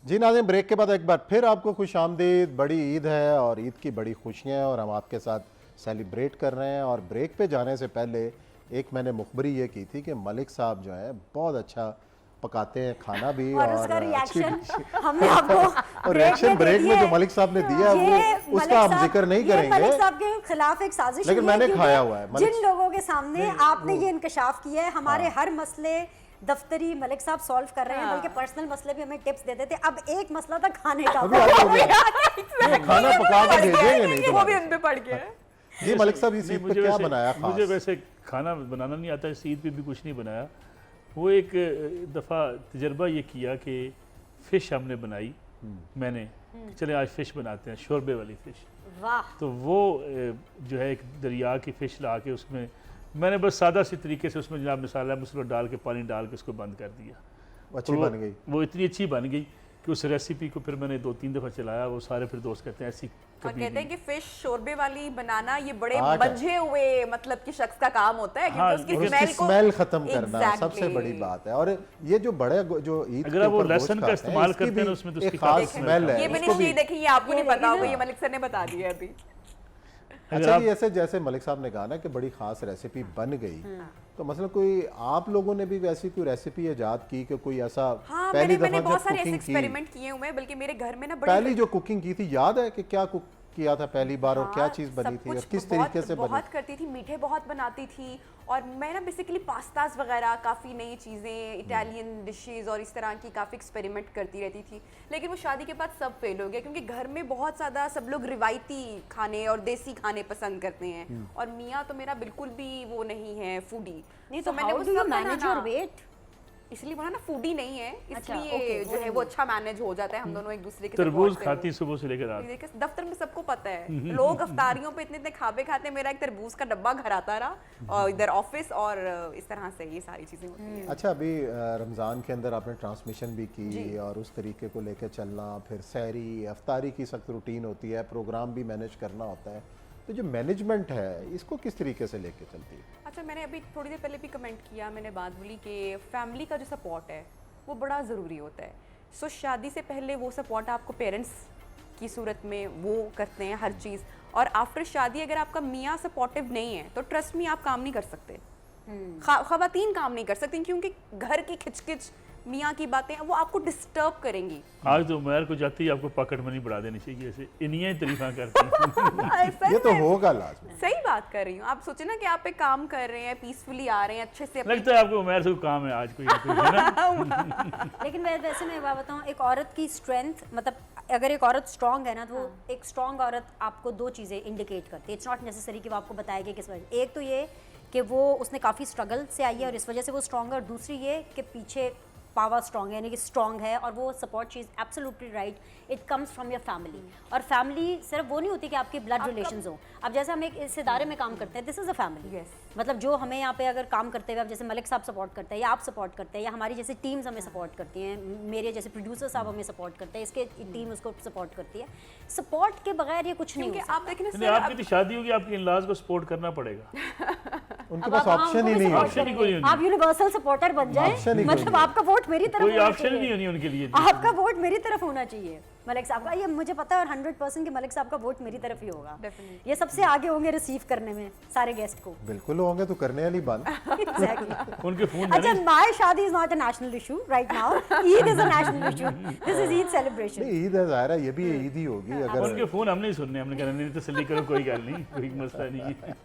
जी नाज़रीन, ब्रेक के बाद एक बार फिर आपको खुश आमदीद। बड़ी ईद है और ईद की बड़ी खुशियाँ हैं और हम आपके साथ सेलिब्रेट कर रहे हैं। और ब्रेक पे जाने से पहले एक मैंने मुखबरी ये की थी कि मलिक साहब जो हैं बहुत अच्छा पकाते हैं खाना भी और और उसका अच्छी रिएक्शन हमने आपको और रिएक्शन ब्रेक में जो मलिक साहब ने दिया वो उसका हम जिक्र नहीं करेंगे। मलिक साहब के खिलाफ एक साजिश लेकिन हुई है, मैंने क्योंकि खाया हुआ है जिन लोगों के सामने आपने ये इंकशाफ किया है, हमारे हर मसले दफ्तरी मलिक साहब सॉल्व कर रहे हैं, बल्कि पर्सनल मसले भी हमें टिप्स देते थे। अब एक मसला था खाने का, खाना पका के भेजेंगे नहीं वो भी उन पे पड़ गया है। जी मलिक साहब, इस ईद पे क्या बनाया खास? मुझे वैसे खाना बनाना नहीं आता, इस ईद पे भी कुछ नहीं बनाया। वो एक दफ़ा तजर्बा ये किया कि फ़िश हमने बनाई, मैंने चले आज फ़िश बनाते हैं, शोरबे वाली फ़िश। वाह। तो वो जो है एक दरिया की फ़िश ला के उसमें मैंने बस सादा सी तरीके से उसमें जनाब मसाला मसला डाल के पानी डाल के उसको बंद कर दिया। अच्छी तो बन गई। वो इतनी अच्छी बन गई कि उस रेसिपी को फिर मैंने 2-3 दफ़ा चलाया। वो सारे फिर दोस्त कहते हैं ऐसी और कभी कहते हैं नहीं। कि फिश शोरबे वाली बनाना ये बड़े हाँ, बंझे हुए मतलब कि शख्स का काम होता है, हाँ, क्योंकि उसकी और स्मेल उसकी को स्मेल खत्म करना Exactly. सबसे बड़ी बात है। और ये जो बड़े जो ईद अगर के आप वो ऊपर गोश्त लहसुन का खाते इस्तेमाल इसकी करते हैं भी उसमें तो एक उसकी खास खास स्मेल है। ये उसको मैंने भी- चीज देखी, ये आपको नहीं पता होगा, ये मलिक सर ने बता दिया अभी। अच्छा जी, ऐसे जैसे मलिक साहब ने कहा ना कि बड़ी खास रेसिपी बन गई, तो मतलब कोई आप लोगों ने भी वैसी कोई रेसिपी इजाद की कि कोई ऐसा हाँ, पहली मैंने दफा बहुत जब सारे ऐसे कुकिंग की, एक्सपेरिमेंट किए हुए हैं, बल्कि मेरे घर में ना पहली जो कुकिंग की थी याद है कि क्या कुक किया था पहली बार और क्या हाँ, चीज़ बनी सब थी और कुछ किस तरीके से बनी? बहुत करती थी, मीठे बहुत बनाती थी। और मैं ना बेसिकली पास्तास वगैरह, काफ़ी नई चीज़ें, इटालियन डिशेस और इस तरह की काफ़ी एक्सपेरिमेंट करती रहती थी। लेकिन वो शादी के बाद सब फेल हो गया, क्योंकि घर में बहुत ज़्यादा सब लोग रिवायती खाने और देसी खाने पसंद करते हैं, और मियाँ तो मेरा बिल्कुल भी वो नहीं है फूडी। नहीं तो मैंने हाउ वो डू यू सब मैनेज योर बनाना, वेट? इसलिए बोला ना फूडी नहीं है, अच्छा, इसलिए okay, जो है वो अच्छा मैनेज हो जाता है, हम दोनों एक दूसरे के साथ तरबूज बांटते खाती हैं। सुबह से लेकर रात। देखिए दफ्तर में सबको पता है, लोग अफ्तारियों पे इतने इतने खाबे खाते हैं, मेरा एक तरबूज का डब्बा घर आता रहा और इधर ऑफिस, और इस तरह से ये सारी चीजें होती हैं। अच्छा, अभी रमज़ान के अंदर आपने ट्रांसमिशन भी की और उस तरीके को लेकर चलना, फिर सहरी अफ्तारी की सख्त रूटीन होती है, प्रोग्राम भी मैनेज करना होता है, तो जो मैनेजमेंट है इसको किस तरीके से लेके चलती है? अच्छा, मैंने अभी थोड़ी देर पहले भी कमेंट किया, मैंने बात बोली कि फैमिली का जो सपोर्ट है वो बड़ा ज़रूरी होता है। सो शादी से पहले वो सपोर्ट आपको पेरेंट्स की सूरत में वो करते हैं हर चीज़, और आफ्टर शादी अगर आपका मियाँ सपोर्टिव नहीं है तो ट्रस्ट मी आप काम नहीं कर सकते, ख़वातीन काम नहीं कर सकती, क्योंकि घर की खिचखिच, मियाँ की बातें वो आपको डिस्टर्ब करेंगी। आज तो उमर को जाती है आपको पॉकेट मनी बढ़ा देनी चाहिए, ऐसे इन्हीं तारीफा करती हैं। सच ये तो में, होगा लाजमी। सही बात कर रही हूँ। आप सोचे ना कि आप एक काम कर रहे हैं, पीसफुली आ रहे हैं, अच्छे से अपनी लगता है आपको उमर से कोई काम है आज कोई ना कोई, है ना? लेकिन वैसे मैं बात बताऊँ, एक औरत की स्ट्रेंथ, मतलब अगर एक औरत स्ट्रांग है ना, तो एक स्ट्रांग औरत आपको दो चीज़ें इंडिकेट करती है। इट्स नॉट नेसेसरी कि वो आपको बताएगी किस वजह। एक तो ये कि वो उसने काफ़ी स्ट्रगल से आई है और इस वजह से वो स्ट्रांग है, और दूसरी ये कि पीछे पावर स्ट्रांग है, यानी कि स्ट्रांग है, और वो support cheese absolutely right, it comes from your family. और फैमिली सिर्फ वो नहीं होती कि आपके ब्लड रिलेशंस हो। अब जैसे हम एक इस इदारे में काम करते हैं, दिस इज़ अ फैमिली। मतलब जो हमें यहाँ पे अगर काम करते हुए, अब जैसे मलिक साहब सपोर्ट करते हैं या आप सपोर्ट करते हैं या हमारी जैसे टीम्स हमें सपोर्ट करती हैं, मेरे जैसे प्रोड्यूसर साहब हमें सपोर्ट करते हैं, इसके टीम उसको सपोर्ट करती है। सपोर्ट के बगैर ये कुछ नहीं हो क्योंकि सकता। आप देखें ना नहीं, सर, आपकी तो शादी होगी, आपके इन-लॉज को सपोर्ट करना पड़ेगा। उनके अब पास आप ऑप्शन ही उनको भी नहीं support है। ऑप्शन ही करेंगे। कोई नहीं। आप यूनिवर्सल सपोर्टर बन ऑप्शन ही जाए, कोई मतलब नहीं। आपका वोट मेरी तरफ कोई होना ऑप्शन ही चाहिए। नहीं होनी उनके लिए। आपका वोट मेरी तरफ होना चाहिए मलिक साहब का, ये मुझे पता है, और 100% कि मलिक साहब का वोट मेरी तरफ ही होगा। Definitely. ये सबसे आगे होंगे रिसीव करने में सारे गेस्ट को। बिल्कुल होंगे, तो करने वाली बात। Exactly. उनके फोन अच्छा, माय शादी is not a national issue right now, Eid is a national issue, this is Eid celebration. नहीं, ईद है ज़ाहिर है, ये भी ईद ही होगी। अगर उनके फोन हमने ही सुनने, हमने कहा नहीं तसल्ली करो, कोई गल नहीं, कोई मसला नहीं है।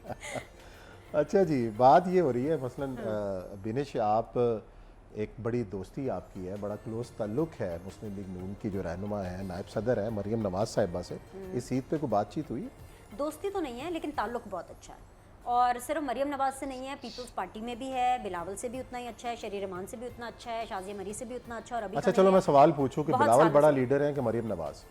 अच्छा जी, बात ये हो रही है मसलन बिनिश, आप एक बड़ी दोस्ती आपकी है, बड़ा क्लोज ताल्लुक है मुस्लिम लीग नून की जो रहनुमा है, नायब सदर है मरियम नवाज साहिबा से, इस ईद पे कोई बातचीत हुई? दोस्ती तो नहीं है, लेकिन ताल्लुक बहुत अच्छा है, और सिर्फ मरियम नवाज से नहीं है, पीपल्स पार्टी में भी है, बिलावल से भी उतना ही अच्छा है, शरीर रहमान से भी उतना अच्छा है, शाजिया मरी से भी उतना अच्छा। और अभी अच्छा चलो मैं सवाल पूछूं कि बहुत बिलावल सालों बड़ा से। लीडर है कि मरियम नवाज?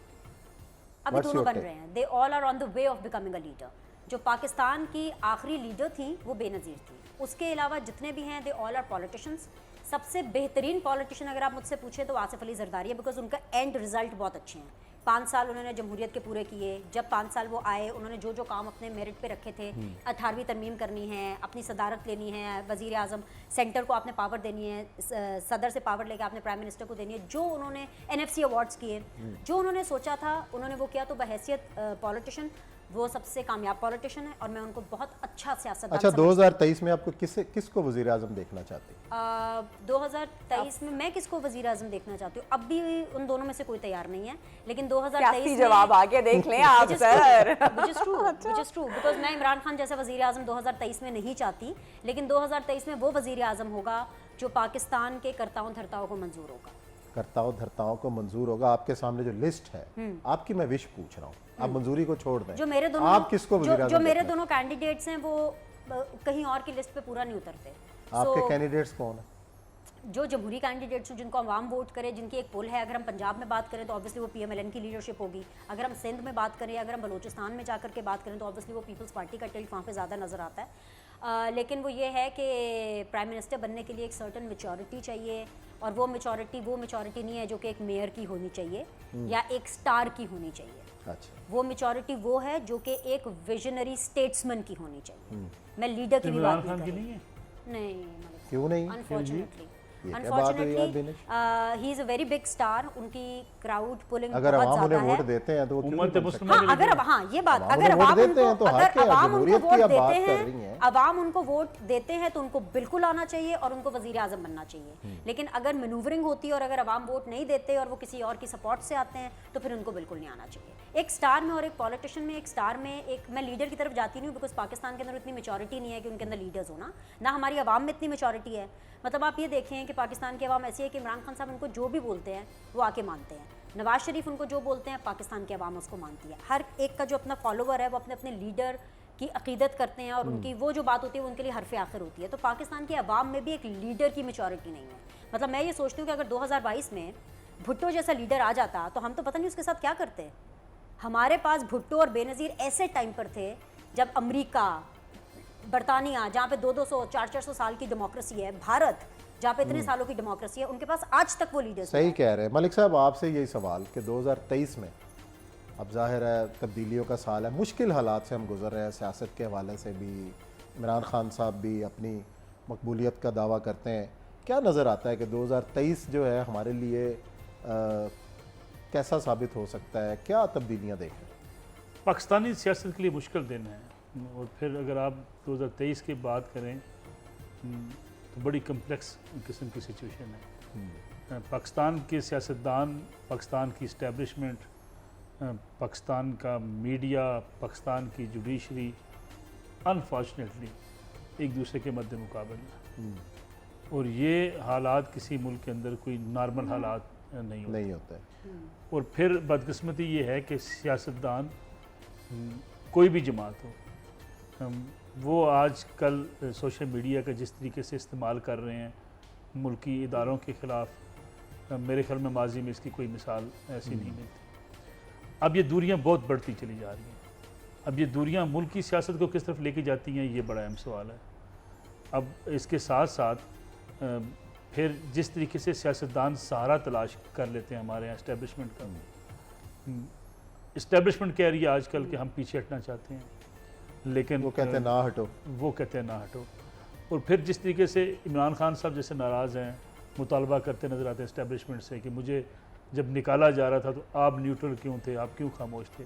अभी What's दोनों your बन take? रहे हैं, they all are on the way of becoming a leader. जो पाकिस्तान की आखिरी लीडर थी वो बेनज़ीर थी, उसके अलावा जितने भी हैं दे ऑल आर पॉलिटिशियंस। सबसे बेहतरीन पॉलिटिशियन अगर आप मुझसे पूछे तो आसिफ अली जरदारी है, बिकॉज उनका एंड रिजल्ट बहुत अच्छे हैं। 5 साल उन्होंने जमहूरियत के पूरे किए। जब 5 साल वो आए, उन्होंने जो जो काम अपने मेरिट पे रखे थे, 18वीं तरमीम करनी है, अपनी सदारत लेनी है, वज़ीर आज़म, सेंटर को आपने पावर देनी है, सदर से पावर लेके आपने प्राइम मिनिस्टर को देनी है, जो उन्होंने NFC अवार्ड्स किए, जो उन्होंने सोचा था उन्होंने वो किया। तो बहैसियत पॉलिटिशियन वो सबसे कामयाब पॉलिटिशियन है और मैं उनको बहुत अच्छा सियासतदान अच्छा, समझती हूँ। 2023 में आपको किसको वज़ीर आज़म देखना चाहती हैं? 2023 में मैं किसको वज़ीर आज़म देखना चाहती हूँ, अब भी उन दोनों में से कोई तैयार नहीं है, लेकिन 2023 सियासी में जवाब आगे देख लें आप sir. which is true because मैं इमरान खान जैसा वज़ीर आज़म 2023 में नहीं चाहती, लेकिन 2023 में वो वज़ीर आज़म होगा जो पाकिस्तान के करताओं धर्ताओं को मंजूर होगा। करताओं धर्ताओं को मंजूर होगा। आपके सामने जो लिस्ट है, आपकी मैं विश पूछ रहा हूँ, आप मंजूरी को छोड़ दें, जो मेरे दोनों आप किसको वज़ीर आज़म जो मेरे देखना दोनों कैंडिडेट्स हैं वो कहीं और की लिस्ट पे पूरा नहीं उतरते। आपके So, कैंडिडेट्स कौन है? जो जमहूरी कैंडिडेट्स हैं जिनको अवाम वोट करे, जिनकी एक पोल है, अगर हम पंजाब में बात करें तो ऑब्वियसली वो PMLN की लीडरशिप होगी, अगर हम सिंध में बात करें, अगर हम बलूचिस्तान में जाकर के बात करें तो ऑब्वियसली वो पीपल्स पार्टी का टिल्ट वहाँ पे ज़्यादा नज़र आता है। लेकिन वो ये है कि प्राइम मिनिस्टर बनने के लिए एक सर्टन मेचोरिटी चाहिए, और वो मेचोरिटी नहीं है जो कि एक मेयर की होनी चाहिए या एक स्टार की होनी चाहिए। अच्छा, वो मेचोरिटी वो है जो कि एक विजनरी स्टेट्समैन की होनी चाहिए। मैं लीडर की भी इमरान बात खान नहीं की कर नहीं रही। है? नहीं, क्यों नहीं? अनफॉर्चुनेटली ये क्या बात हुई यार Dinesh? He is a very big star, उनकी क्राउड पुलिंग अगर बहुत अवाम उन्हें ज्यादा वोट है। देते हैं तो वो क्यों उम्मत नहीं बन मुस्लिमा सकते? हाँ, अगर हाँ ये बात, अवाम अगर उन्हें वोट अवाम देते हैं उनको तो हक अगर है, अवाम उनको जमहूरियत की वोट आप बात देते कर रही हैं, हैं। अवाम उनको वोट देते हैं तो उनको बिल्कुल आना चाहिए और उनको वजीर आजम बनना चाहिए। लेकिन अगर मैनूवरिंग होती है और अगर अवाम वोट नहीं देते और वो किसी और की सपोर्ट से आते हैं तो फिर उनको बिल्कुल नहीं आना चाहिए। एक स्टार में और एक पॉलिटिशियन में, एक स्टार में एक, मैं लीडर की तरफ जाती नहीं हूँ बिकॉज पाकिस्तान के अंदर इतनी मेचोरिटी नहीं है कि उनके अंदर लीडर्स होना, ना हमारी अवाम में इतनी मेचोरिटी है। मतलब आप ये देखें कि पाकिस्तान की अवाम ऐसी है कि इमरान खान साहब उनको जो भी बोलते हैं वो आके मानते हैं, नवाज शरीफ उनको जो बोलते हैं पाकिस्तान की अवाम उसको मानती है। हर एक का जो अपना फॉलोवर है वो अपने अपने लीडर की अकीदत करते हैं और उनकी वो जो बात होती है वो उनके लिए हरफ आखिर होती है। तो पाकिस्तान की अवाम में भी एक लीडर की मेचोरिटी नहीं है। मतलब मैं ये सोचती हूँ कि अगर 2022 में भुट्टो जैसा लीडर आ जाता तो हम तो पता नहीं उसके साथ क्या करते। हमारे पास भुट्टो और बेनज़ीर ऐसे टाइम पर थे जब अमेरिका, बरतानिया जहाँ पे 200 400 साल की डेमोक्रेसी है, भारत जहाँ पे इतने सालों की डेमोक्रेसी है, उनके पास आज तक वो लीडर्स सही कह रहे हैं मलिक साहब। आपसे यही सवाल कि 2023 में अब जाहिर है तब्दीलियों का साल है, मुश्किल हालात से हम गुजर रहे हैं, सियासत के हवाले से भी। इमरान खान साहब भी अपनी मकबूलियत का दावा करते हैं। क्या नज़र आता है कि 2023 जो है हमारे लिए कैसा साबित हो सकता है? क्या तब्दीलियाँ देख रहे हैं? पाकिस्तानी सियासत के लिए मुश्किल दिन है, और फिर अगर आप 2023 की बात करें तो बड़ी कम्प्लेक्स किस्म की सिचुएशन है। पाकिस्तान के सियासतदान, पाकिस्तान की इस्टेब्लिशमेंट, पाकिस्तान का मीडिया, पाकिस्तान की जुडिशरी अनफॉर्चुनेटली एक दूसरे के मद्दे मुकाबले हैं, और ये हालात किसी मुल्क के अंदर कोई नॉर्मल हालात नहीं होते। और फिर बदकिस्मती ये है कि सियासतदान कोई भी जमात हो, वो आज कल सोशल मीडिया का जिस तरीके से इस्तेमाल कर रहे हैं मुल्की इदारों के ख़िलाफ़, मेरे ख्याल में माजी में इसकी कोई मिसाल ऐसी नहीं मिलती। अब ये दूरियां बहुत बढ़ती चली जा रही हैं। अब ये दूरियां मुल्की सियासत को किस तरफ लेके जाती हैं, ये बड़ा अहम सवाल है। अब इसके साथ साथ फिर जिस तरीके से सियासतदान सहारा तलाश कर लेते हैं हमारे यहाँ इस्टेब्लिशमेंट का, इस्टेब्लिशमेंट कह रही है आजकल कि हम पीछे हटना चाहते हैं, लेकिन वो कहते हैं ना हटो, वो कहते हैं ना हटो। और फिर जिस तरीके से इमरान खान साहब जैसे नाराज़ हैं, मुतालबा करते नज़र आते हैं इस्टेब्लिशमेंट से कि मुझे जब निकाला जा रहा था तो आप न्यूट्रल क्यों थे, आप क्यों खामोश थे,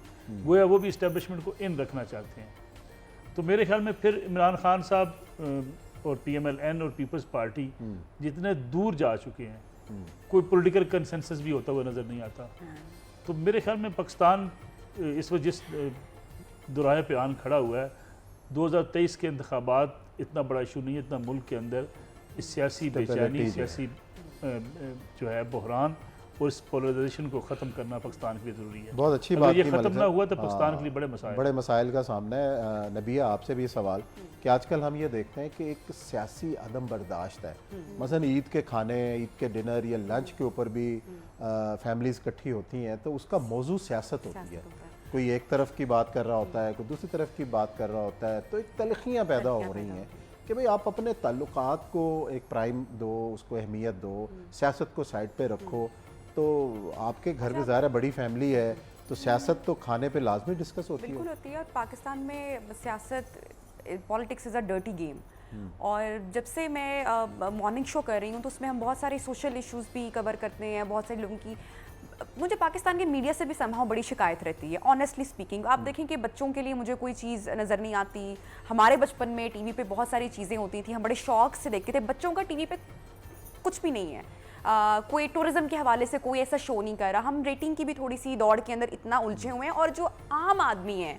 वो भी इस्टेब्लिशमेंट को इन रखना चाहते हैं। तो मेरे ख्याल में फिर इमरान खान साहब और PMLN और पीपल्स पार्टी जितने दूर जा चुके हैं, कोई पॉलिटिकल कंसेंसस भी होता हुआ नज़र नहीं आता। तो मेरे ख्याल में पाकिस्तान इस वक्त जिस दुराहे पे आन खड़ा हुआ है, 2023 के इंतखाबात इतना बड़ा इशू नहीं है, इतना मुल्क के अंदर इस सियासी बेचैनी, सियासी जो है बहरान और इस पोलराइजेशन को ख़त्म करना पाकिस्तान के लिए ज़रूरी है। बहुत अच्छी अगर बात ये की ख़त्म मलिक ना साहब। हुआ तो पाकिस्तान के लिए बड़े मसाइल का सामना है। नबिया, आपसे भी सवाल कि आजकल हम ये देखते हैं कि एक सियासी अदम बर्दाश्त है। मसलन ईद के खाने, ईद के डिनर या लंच के ऊपर भी फैमिलीज़ इकट्ठी होती हैं तो उसका मौजू सियासत होती है। कोई एक तरफ की बात कर रहा होता है, कोई दूसरी तरफ की बात कर रहा होता है, तो एक तलखियाँ पैदा हो रही हैं कि भाई आप अपने ताल्लुकात को एक प्राइम दो, उसको अहमियत दो, सियासत को साइड पे रखो। तो आपके घर में ज़ाहिर है बड़ी फैमिली है, तो सियासत तो खाने पे लाजमी डिस्कस होती बिल्कुल है। होती है। और पाकिस्तान में सियासत, politics is a dirty game. और जब से मैं मॉर्निंग शो कर रही हूँ तो उसमें हम बहुत सारे सोशल इश्यूज भी कवर करते हैं। बहुत सारे लोगों की, मुझे पाकिस्तान के मीडिया से भी समहाउ बड़ी शिकायत रहती है, ऑनेस्टली स्पीकिंग। आप देखें कि बच्चों के लिए मुझे कोई चीज़ नज़र नहीं आती। हमारे बचपन में टीवी पे बहुत सारी चीज़ें होती थी, हम बड़े शौक से देखते थे। बच्चों का टीवी पे कुछ भी नहीं है। कोई टूरिज्म के हवाले से कोई ऐसा शो नहीं कर रहा। हम रेटिंग की भी थोड़ी सी दौड़ के अंदर इतना उलझे हुए हैं। और जो आम आदमी है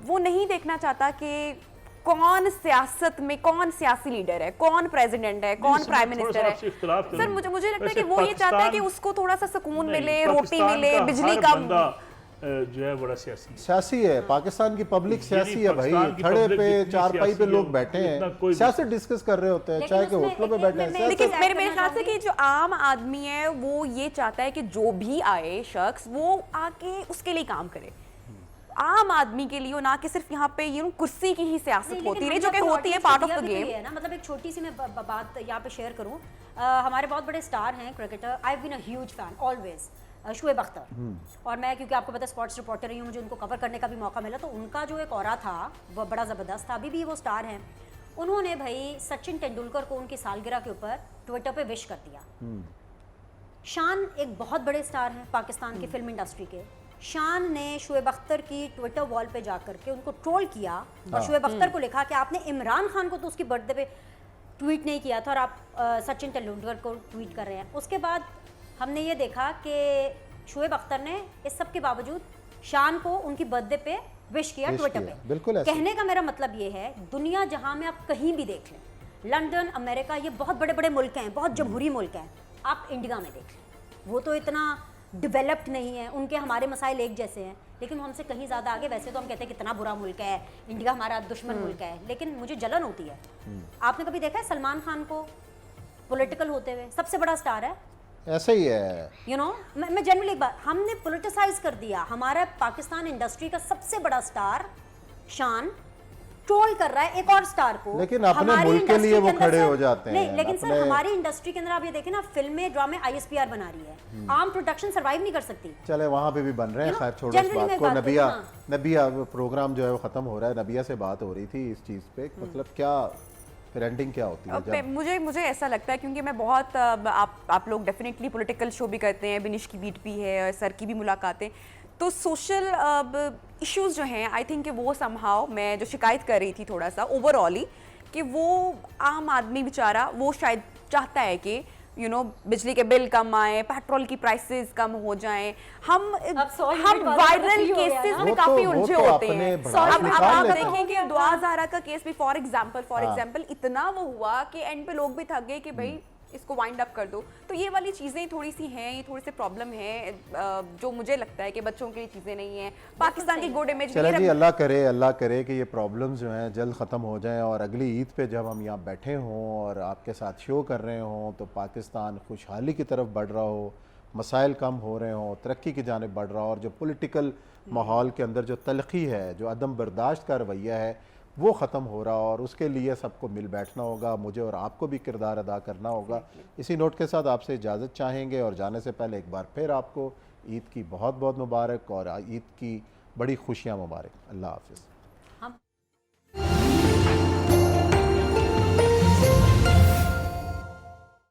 वो नहीं देखना चाहता कि कौन सियासत में, कौन सियासी लीडर है, कौन प्रेसिडेंट है, कौन प्राइम मिनिस्टर है। सर मुझे लगता है कि वो ये चाहता है कि उसको थोड़ा सा सुकून मिले, रोटी मिले, बिजली का जो है बड़ा सियासी सियासी है। पाकिस्तान की पब्लिक सियासी है भाई। खड़े पे चारपाई पे लोग बैठे हैं, सियासत डिस्कस कर रहे होते हैं, चाय के होटलों पे बैठे हैं। लेकिन मेरे ख्याल से कि जो आम आदमी है वो ये चाहता है कि जो भी आए शख्स वो आके उसके लिए काम करे, आम आदमी के लिए, ना कि सिर्फ यहाँ पे कुर्सी की ही सियासत होती रही, जो कि होती है पार्ट ऑफ द गेम है ना। मतलब एक छोटी सी मैं बात यहाँ पे शेयर करूँ। हमारे बहुत बड़े स्टार हैं cricketer, I have been a huge fan always, Shoaib Akhtar. और मैं, क्योंकि आपको पता है स्पोर्ट्स रिपोर्टर रही हूँ, मुझे उनको कवर करने का भी मौका मिला, तो उनका जो एक ऑरा था वो बड़ा ज़बरदस्त था। अभी भी वो स्टार हैं। उन्होंने भाई सचिन तेंदुलकर को उनकी सालगिरह के ऊपर ट्विटर पे विश कर दिया। शान एक बहुत बड़े स्टार हैं पाकिस्तान की फिल्म इंडस्ट्री के। शान ने शुएब अख्तर की ट्विटर वॉल पे जाकर के उनको ट्रोल किया और शुएब अख्तर को लिखा कि आपने इमरान खान को तो उसकी बर्थडे पे ट्वीट नहीं किया था और आप सचिन तेंदुलकर को ट्वीट कर रहे हैं। उसके बाद हमने ये देखा कि शुएब अख्तर ने इस सब के बावजूद शान को उनकी बर्थडे पे विश किया ट्विटर पे। बिल्कुल ऐसे। कहने का मेरा मतलब ये है, दुनिया जहां में आप कहीं भी देख लें, लंदन, अमेरिका, ये बहुत बड़े बड़े मुल्क हैं, बहुत जमहूरी मुल्क हैं। आप इंडिया में देख लें, वो तो इतना डेवलप्ड नहीं है, उनके हमारे मसाइल एक जैसे हैं, लेकिन वो हमसे कहीं ज़्यादा आगे। वैसे तो हम कहते हैं कितना बुरा मुल्क है इंडिया, हमारा दुश्मन मुल्क है, लेकिन मुझे जलन होती है। आपने कभी देखा है सलमान खान को पॉलिटिकल होते हुए? सबसे बड़ा स्टार है, ऐसे ही है। यू नो, मैं जनरली एक बात, हमने पोलिटिसाइज कर दिया। हमारा पाकिस्तान इंडस्ट्री का सबसे बड़ा स्टार शान ट्रोल कर रहा है एक और स्टार को, लेकिन अपने मुल्क के लिए वो खड़े हो जाते हैं। नहीं, लेकिन सर हमारी इंडस्ट्री के अंदर आप ये देखें ना, फिल्में, ड्रामे ISPR बना रही है, आम प्रोडक्शन सर्वाइव नहीं कर सकती। चले वहाँ पे भी बन रहे हैं। खैर छोड़ो इस बात को। नबिया प्रोग्राम जो है वो खत्म हो रहा है। नबिया से बात हो रही थी इस चीज़ पे, मतलब क्या फिर एंडिंग क्या होती है? जब मुझे ऐसा लगता है, क्योंकि मैं बहुत आप लोग डेफिनेटली पॉलिटिकल शो भी करते हैं, बिनिश की बीट भी है, सर की भी मुलाकातें, तो सोशल इश्यूज जो हैं, आई थिंक कि वो समहाउ, मैं जो शिकायत कर रही थी थोड़ा सा ओवरऑल ही, कि वो आम आदमी बेचारा वो शायद चाहता है कि बिजली के बिल कम आए, पेट्रोल की प्राइसेस कम हो जाएं। हम वायरल केसेस में काफी उलझे होते हैं। अब आप देखें कि दुआ ज़हरा का केस भी फॉर एग्जांपल इतना वो हुआ कि एंड पे लोग भी थक गए कि भाई इसको वाइंड अप कर दो। तो ये वाली चीज़ें थोड़ी सी हैं, ये थोड़ी सी प्रॉब्लम है, जो मुझे लगता है कि बच्चों के लिए चीज़ें नहीं है। पाकिस्तान की गुड इमेज, चले जी, अल्लाह करे कि ये प्रॉब्लम्स जो हैं जल्द ख़त्म हो जाएं और अगली ईद पे जब हम यहाँ बैठे हों और आपके साथ शो कर रहे हों तो पाकिस्तान खुशहाली की तरफ बढ़ रहा हो, मसाइल कम हो रहे हों, तरक्की की जानिब बढ़ रहा हो, और जो पॉलिटिकल माहौल के अंदर जो तलखी है, जो अदम बर्दाश्त का रवैया है, वो ख़त्म हो रहा, और उसके लिए सबको मिल बैठना होगा। मुझे और आपको भी किरदार अदा करना होगा। इसी नोट के साथ आपसे इजाज़त चाहेंगे और जाने से पहले एक बार फिर आपको ईद की बहुत बहुत मुबारक और ईद की बड़ी खुशियाँ मुबारक। अल्लाह हाफ़िज़।